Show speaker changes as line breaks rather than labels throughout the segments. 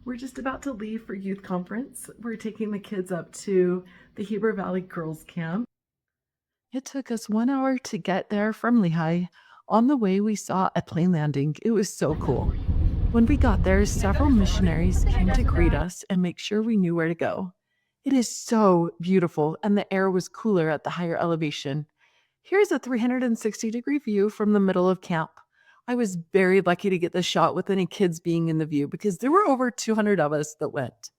We're just about to leave for youth conference. We're taking the kids up to the Heber Valley Girls Camp. It took us 1 hour to get there from Lehigh. On the way, we saw a plane landing. It was so cool. When we got there, several missionaries came to greet us and make sure we knew where to go. It is so beautiful, and the air was cooler at the higher elevation. Here's a 360-degree view from the middle of camp. I was very lucky to get the shot with any kids being in the view because there were over 200 of us that went.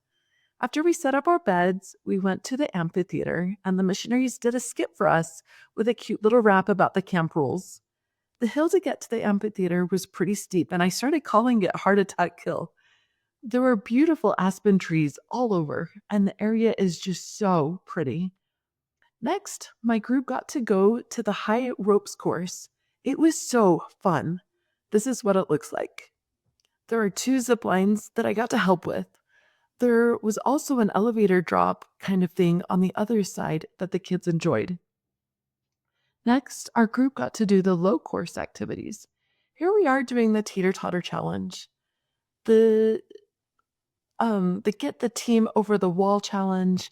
After we set up our beds, we went to the amphitheater, and the missionaries did a skit for us with a cute little rap about the camp rules. The hill to get to the amphitheater was pretty steep, and I started calling it Heart Attack Hill. There were beautiful aspen trees all over, and the area is just so pretty. Next, my group got to go to the high ropes course. It was so fun. This is what it looks like. There are 2 zip lines that I got to help with. There was also an elevator drop kind of thing on the other side that the kids enjoyed. Next, our group got to do the low course activities. Here we are doing the teeter-totter challenge, the get the team over the wall challenge,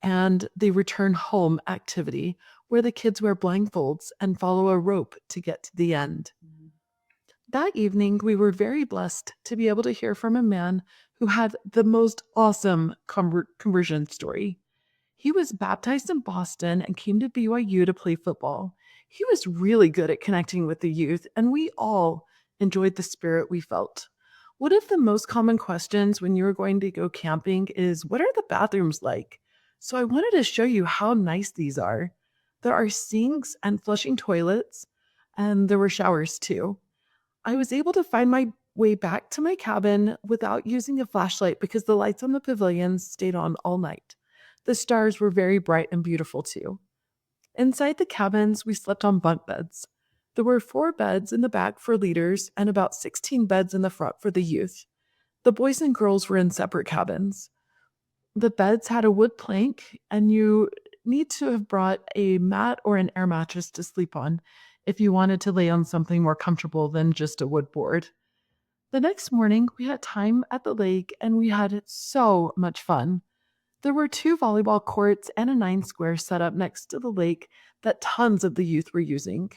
and the return home activity, where the kids wear blindfolds and follow a rope to get to the end. That evening, we were very blessed to be able to hear from a man who had the most awesome conversion story. He was baptized in Boston and came to BYU to play football. He was really good at connecting with the youth, and we all enjoyed the spirit we felt. One of the most common questions when you are going to go camping is, what are the bathrooms like? So I wanted to show you how nice these are. There are sinks and flushing toilets, and there were showers too. I was able to find my way back to my cabin without using a flashlight because the lights on the pavilions stayed on all night. The stars were very bright and beautiful too. Inside the cabins, we slept on bunk beds. There were 4 beds in the back for leaders and about 16 beds in the front for the youth. The boys and girls were in separate cabins. The beds had a wood plank, and you need to have brought a mat or an air mattress to sleep on if you wanted to lay on something more comfortable than just a wood board. The next morning, we had time at the lake, and we had so much fun. There were 2 volleyball courts and a 9 square set up next to the lake that tons of the youth were using.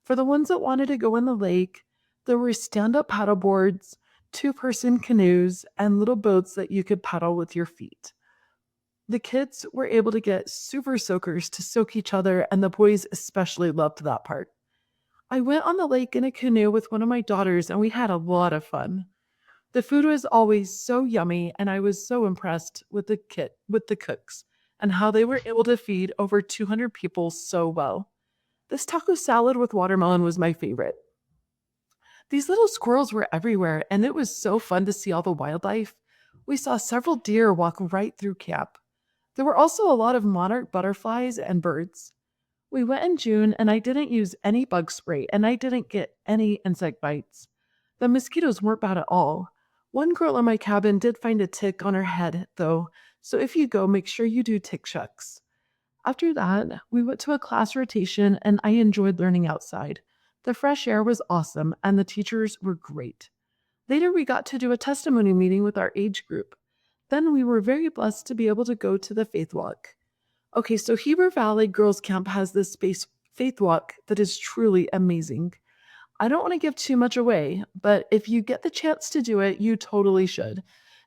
For the ones that wanted to go in the lake, there were stand-up paddle boards, 2-person canoes, and little boats that you could paddle with your feet. The kids were able to get super soakers to soak each other, and the boys especially loved that part. I went on the lake in a canoe with one of my daughters, and we had a lot of fun. The food was always so yummy, and I was so impressed with the cooks and how they were able to feed over 200 people so well. This taco salad with watermelon was my favorite. These little squirrels were everywhere, and it was so fun to see all the wildlife. We saw several deer walk right through camp. There were also a lot of monarch butterflies and birds. We went in June, and I didn't use any bug spray, and I didn't get any insect bites. The mosquitoes weren't bad at all. One girl in my cabin did find a tick on her head, though, so if you go, make sure you do tick shucks. After that, we went to a class rotation, and I enjoyed learning outside. The fresh air was awesome, and the teachers were great. Later, we got to do a testimony meeting with our age group. Then we were very blessed to be able to go to the Faith Walk. Okay, so Heber Valley Girls Camp has this space faith walk that is truly amazing. I don't want to give too much away, but if you get the chance to do it, you totally should.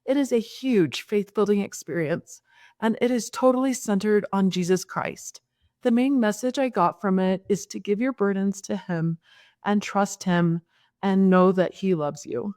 It is a huge faith building experience, and it is totally centered on Jesus Christ. The main message I got from it is to give your burdens to Him and trust Him and know that He loves you.